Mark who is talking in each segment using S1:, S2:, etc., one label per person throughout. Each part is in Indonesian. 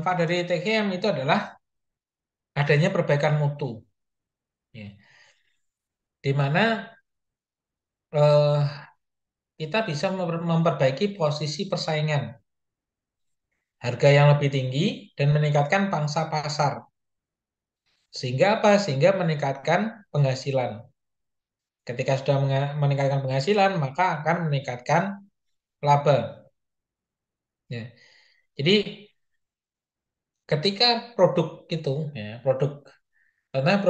S1: manfaat dari TGM itu adalah adanya perbaikan mutu, ya. Di mana eh, kita bisa memperbaiki posisi persaingan, harga yang lebih tinggi, dan meningkatkan pangsa pasar. Sehingga apa? Sehingga meningkatkan penghasilan. Ketika sudah meningkatkan penghasilan, maka akan meningkatkan laba. Ya. Jadi ketika produk itu, ya, produk karena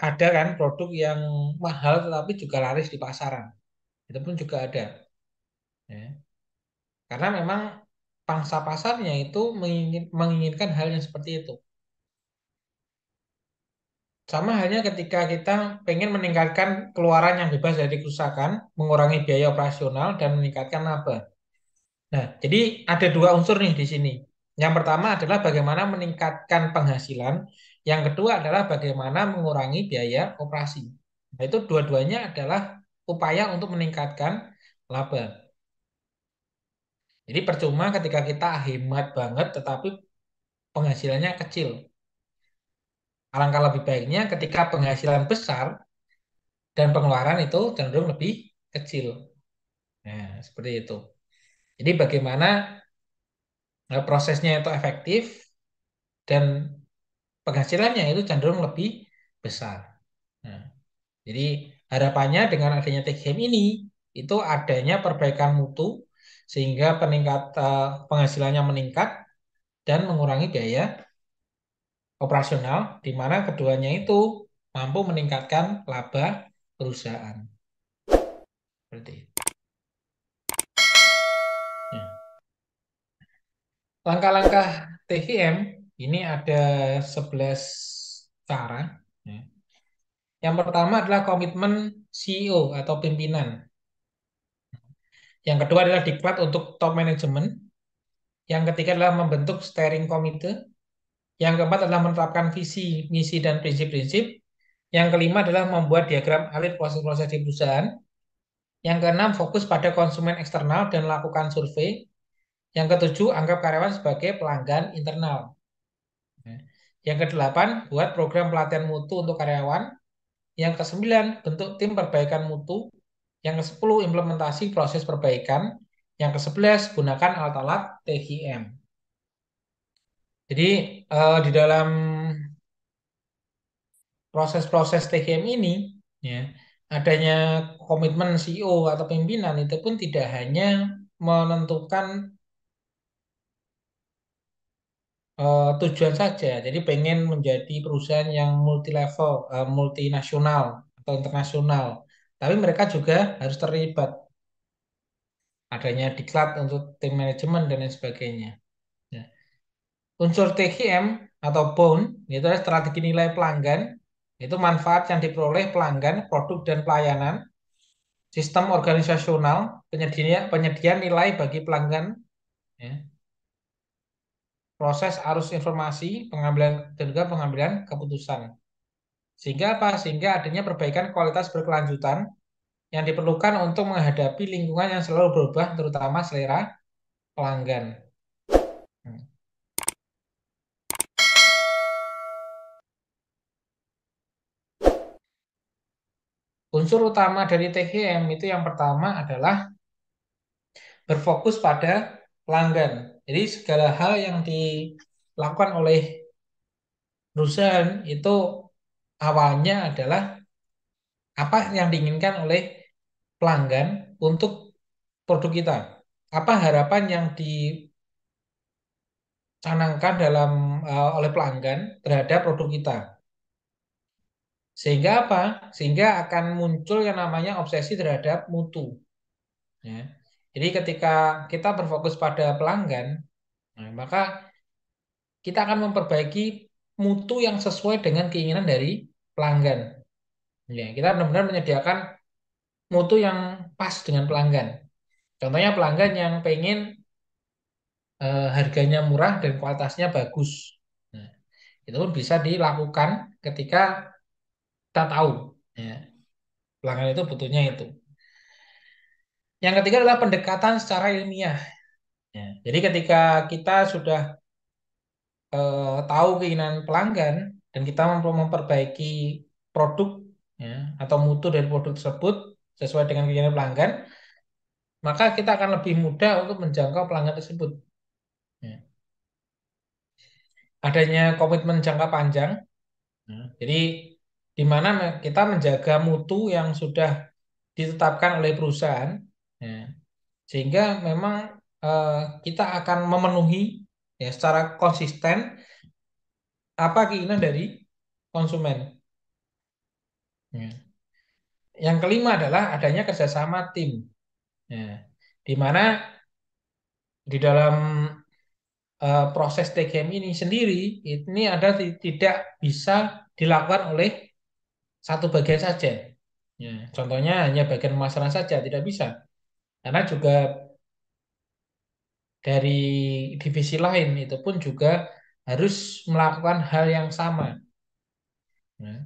S1: ada kan produk yang mahal tetapi juga laris di pasaran. Itu pun juga ada. Ya. Karena memang pangsa pasarnya itu menginginkan hal yang seperti itu. Sama halnya ketika kita pengen meningkatkan keluaran yang bebas dari kerusakan, mengurangi biaya operasional, dan meningkatkan laba. Nah, jadi ada dua unsur nih di sini. Yang pertama adalah bagaimana meningkatkan penghasilan. Yang kedua adalah bagaimana mengurangi biaya operasi. Nah, itu dua-duanya adalah upaya untuk meningkatkan laba. Jadi percuma ketika kita hemat banget tetapi penghasilannya kecil. Alangkah lebih baiknya ketika penghasilan besar dan pengeluaran itu cenderung lebih kecil. Nah, seperti itu. Jadi bagaimana prosesnya itu efektif dan penghasilannya itu cenderung lebih besar. Nah, jadi harapannya dengan adanya TGM ini itu adanya perbaikan mutu sehingga penghasilannya meningkat dan mengurangi biaya operasional di mana keduanya itu mampu meningkatkan laba perusahaan. Seperti itu. Ya. Langkah-langkah TGM ini ada 11 cara. Ya. Yang pertama adalah komitmen CEO atau pimpinan. Yang kedua adalah diklat untuk top management. Yang ketiga adalah membentuk steering committee. Yang keempat adalah menerapkan visi, misi, dan prinsip-prinsip. Yang kelima adalah membuat diagram alit proses-proses di perusahaan. Yang keenam, fokus pada konsumen eksternal dan lakukan survei. Yang ketujuh, anggap karyawan sebagai pelanggan internal. Yang kedelapan, buat program pelatihan mutu untuk karyawan. Yang kesembilan, bentuk tim perbaikan mutu. Yang kesepuluh, implementasi proses perbaikan. Yang kesebelas, gunakan alat-alat TGM. Jadi di dalam proses-proses TGM ini, ya, adanya komitmen CEO atau pimpinan itu pun tidak hanya menentukan tujuan saja. Jadi pengen menjadi perusahaan yang multi level, multinasional atau internasional. Tapi mereka juga harus terlibat adanya diklat untuk tim manajemen dan lain sebagainya. Ya. Unsur TGM atau bone itu adalah strategi nilai pelanggan, itu manfaat yang diperoleh pelanggan, produk dan pelayanan, sistem organisasional, penyedia nilai bagi pelanggan, ya, proses arus informasi, pengambilan dan juga pengambilan keputusan. Sehingga apa? Sehingga adanya perbaikan kualitas berkelanjutan yang diperlukan untuk menghadapi lingkungan yang selalu berubah, terutama selera pelanggan. Hmm. Unsur utama dari TGM itu yang pertama adalah berfokus pada pelanggan. Jadi segala hal yang dilakukan oleh perusahaan itu awalnya adalah apa yang diinginkan oleh pelanggan untuk produk kita. Apa harapan yang dicanangkan oleh pelanggan terhadap produk kita. Sehingga apa? Sehingga akan muncul yang namanya obsesi terhadap mutu. Ya. Jadi ketika kita berfokus pada pelanggan, nah, maka kita akan memperbaiki mutu yang sesuai dengan keinginan dari pelanggan. Ya, kita benar-benar menyediakan mutu yang pas dengan pelanggan. Contohnya pelanggan yang pengen harganya murah dan kualitasnya bagus. Nah, itu pun bisa dilakukan ketika kita tahu, ya, pelanggan itu butuhnya itu. Yang ketiga adalah pendekatan secara ilmiah. Ya, jadi ketika kita sudah tahu keinginan pelanggan dan kita memperbaiki produk, ya, atau mutu dari produk tersebut sesuai dengan keinginan pelanggan, maka kita akan lebih mudah untuk menjangkau pelanggan tersebut. Ya. Adanya komitmen jangka panjang, ya, jadi di mana kita menjaga mutu yang sudah ditetapkan oleh perusahaan, ya, sehingga memang eh, kita akan memenuhi, ya, secara konsisten apa keinginan dari konsumen. Ya. Yang kelima adalah adanya kerjasama tim. Ya. Di mana di dalam proses TGM ini sendiri, ini ada tidak bisa dilakukan oleh satu bagian saja. Ya. Contohnya hanya bagian pemasaran saja, tidak bisa. Karena juga dari divisi lain itu pun juga harus melakukan hal yang sama. Ya.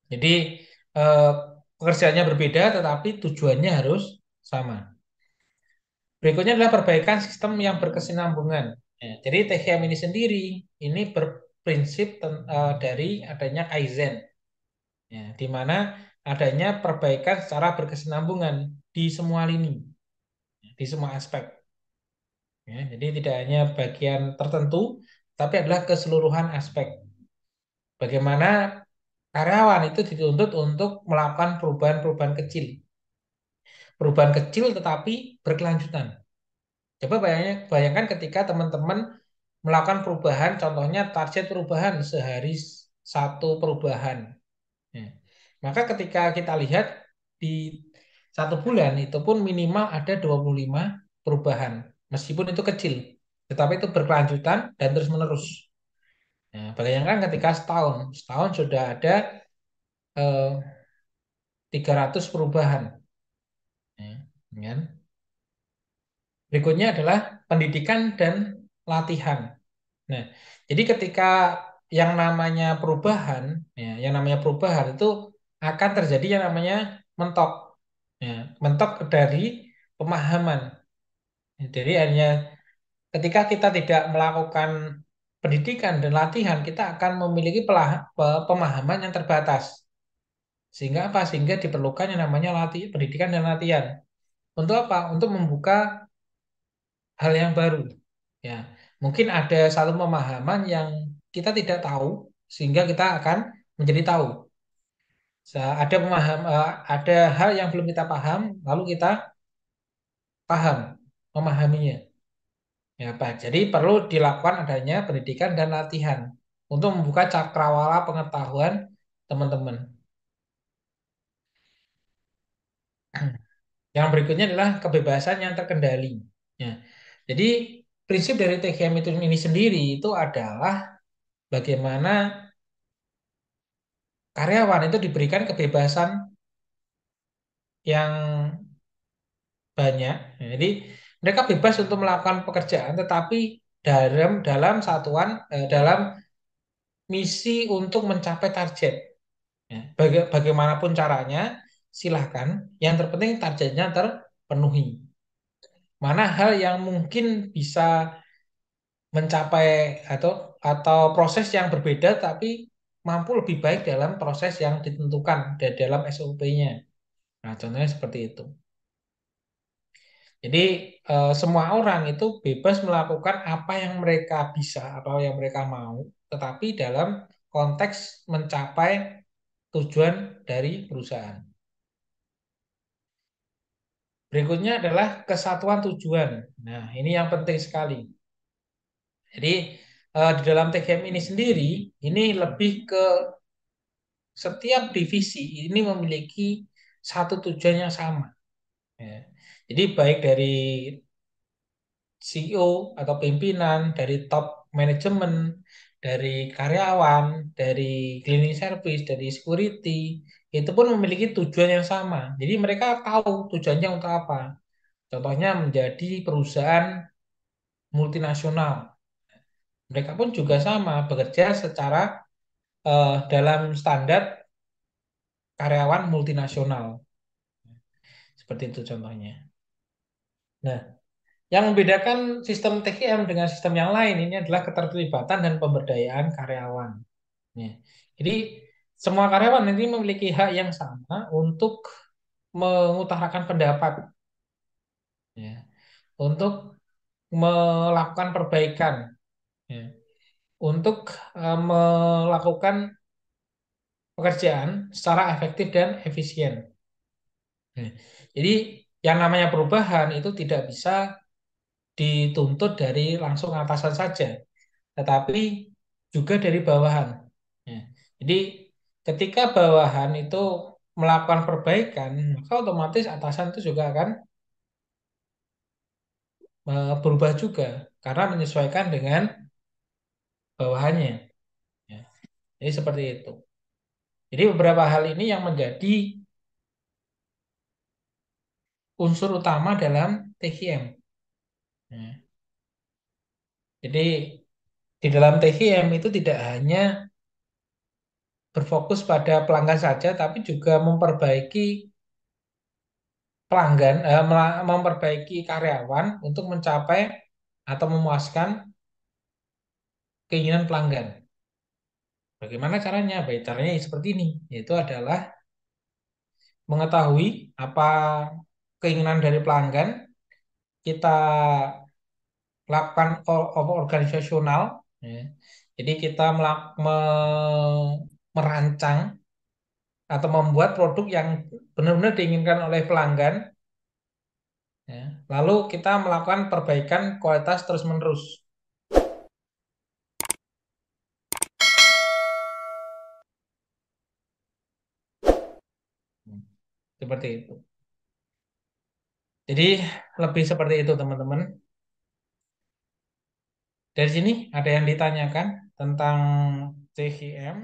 S1: Jadi eh, pekerjaannya berbeda, tetapi tujuannya harus sama. Berikutnya adalah perbaikan sistem yang berkesinambungan. Ya, jadi TGM ini sendiri ini berprinsip dari adanya Kaizen, ya, di mana adanya perbaikan secara berkesinambungan di semua lini, di semua aspek. Ya, jadi tidak hanya bagian tertentu, tapi adalah keseluruhan aspek. Bagaimana karyawan itu dituntut untuk melakukan perubahan-perubahan kecil, perubahan kecil tetapi berkelanjutan. Coba bayangkan ketika teman-teman melakukan perubahan, contohnya target perubahan sehari satu perubahan. Ya. Maka ketika kita lihat di satu bulan itu pun minimal ada 25 perubahan. Meskipun itu kecil, tetapi itu berkelanjutan dan terus-menerus. Nah, bayangkan ketika setahun, setahun sudah ada eh, 300 perubahan. Ya, kan? Berikutnya adalah pendidikan dan latihan. Nah, jadi ketika yang namanya perubahan, ya, yang namanya perubahan itu akan terjadi yang namanya mentok, ya, mentok dari pemahaman. Jadi hanya ketika kita tidak melakukan pendidikan dan latihan, kita akan memiliki pemahaman yang terbatas. Sehingga apa? Sehingga diperlukan yang namanya pendidikan dan latihan. Untuk apa? Untuk membuka hal yang baru. Ya, mungkin ada satu pemahaman yang kita tidak tahu sehingga kita akan menjadi tahu. Ada ada hal yang belum kita paham, lalu kita paham, memahaminya. Ya, Pak. Jadi perlu dilakukan adanya pendidikan dan latihan untuk membuka cakrawala pengetahuan teman-teman. Yang berikutnya adalah kebebasan yang terkendali. Ya. Jadi prinsip dari TGM itu ini sendiri itu adalah bagaimana karyawan itu diberikan kebebasan yang banyak. Jadi mereka bebas untuk melakukan pekerjaan, tetapi dalam satuan dalam misi untuk mencapai target. Ya, bagaimanapun caranya, silahkan. Yang terpenting targetnya terpenuhi. Mana hal yang mungkin bisa mencapai atau proses yang berbeda, tapi mampu lebih baik dalam proses yang ditentukan dalam SOP-nya. Nah, contohnya seperti itu. Jadi semua orang itu bebas melakukan apa yang mereka bisa, apa yang mereka mau, tetapi dalam konteks mencapai tujuan dari perusahaan. Berikutnya adalah kesatuan tujuan. Nah, ini yang penting sekali. Jadi di dalam TGM ini sendiri, ini lebih ke setiap divisi ini memiliki satu tujuan yang sama. Ya. Jadi baik dari CEO atau pimpinan, dari top manajemen, dari karyawan, dari cleaning service, dari security, itu pun memiliki tujuan yang sama. Jadi mereka tahu tujuannya untuk apa. Contohnya menjadi perusahaan multinasional. Mereka pun juga sama, bekerja secara dalam standar karyawan multinasional. Seperti itu contohnya. Nah, Yang membedakan sistem TKM dengan sistem yang lain ini adalah keterlibatan dan pemberdayaan karyawan. Ya. Jadi semua karyawan ini memiliki hak yang sama untuk mengutarakan pendapat, ya, untuk melakukan perbaikan, ya, untuk melakukan pekerjaan secara efektif dan efisien. Ya. Jadi yang namanya perubahan itu tidak bisa dituntut dari langsung atasan saja, tetapi juga dari bawahan. Ya. Jadi ketika bawahan itu melakukan perbaikan, maka otomatis atasan itu juga akan berubah juga karena menyesuaikan dengan bawahannya. Ya. Jadi seperti itu. Jadi beberapa hal ini yang menjadi unsur utama dalam THM. Ya. Jadi di dalam THM itu tidak hanya berfokus pada pelanggan saja, tapi juga memperbaiki pelanggan, memperbaiki karyawan untuk mencapai atau memuaskan keinginan pelanggan. Bagaimana caranya? Baik, caranya seperti ini, yaitu adalah mengetahui apa keinginan dari pelanggan, kita lakukan organisasional, ya. Jadi kita merancang atau membuat produk yang benar-benar diinginkan oleh pelanggan, ya. Lalu kita melakukan perbaikan kualitas terus-menerus. Seperti itu. Jadi lebih seperti itu teman-teman. Dari sini ada yang ditanyakan tentang CGM.